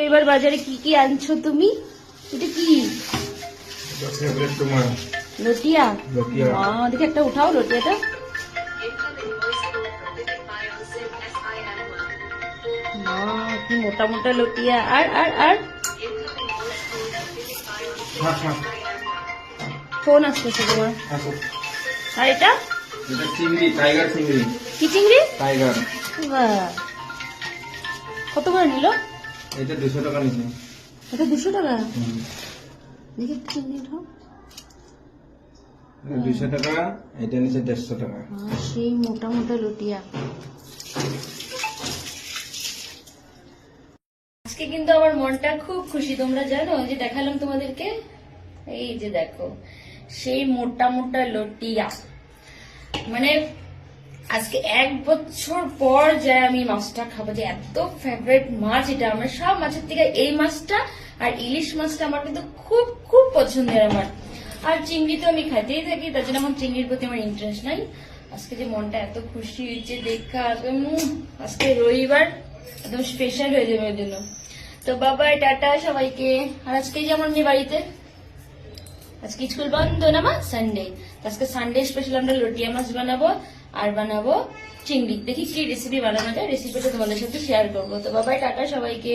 এবার বাজারে কি কি আনছো তুমি? এটা কি লটিয়া? দেখে একটা উঠাও লটিয়াটা। কি মোটা মোটা লটিয়া। আর আর আর ফোন আসতেছে তোমার। আর এটা চিংড়ি, টাইগার চিংড়ি। কি চিংড়ি? টাইগার। কত করে নিল? এটা 200 টাকা নিছে। এটা 200 টাকা? দেখি চিংড়ি উঠাও। 200 টাকা, এটা নিচে 150 টাকা। সেই মোটা মোটা লটিয়া। আজকে কিন্তু আমার মনটা খুব খুশি, তোমরা জানো। যে দেখালাম তোমাদেরকে, এই যে দেখো সেই মোটা মোটা লটিয়া। মানে আজকে 1 বছর পর যায় আমি মাছটা খাবো। যে এত ফেভারিট মাছ এটা আমার, সব মাছের থেকে এই মাছটা আর ইলিশ মাছটা আমার কিন্তু খুব খুব পছন্দের আমার। আর চিংড়ি তো আমি খাইতেই থাকি, তার জন্য আমার চিংড়ির প্রতি আমার ইন্টারেস্ট নাই। আজকে যে মনটা এত খুশি হয়েছে দেখা, আজকে রবিবার একদম স্পেশাল হয়ে যাবে ওই জন্য। তো বাবাই টাটা সবাইকে। আর আজকে যে আমার মেয়ে বাড়িতে, আজকে স্কুল বন্ধ না মা, সানডে। আজকে সানডে স্পেশাল আমরা লটিয়া মাছ বানাবো আর বানাবো চিংড়ি। দেখি কি রেসিপি বানানো যায়, রেসিপিটা তোমাদের সাথে শেয়ার করবো। তো বাবাই টাটা সবাইকে।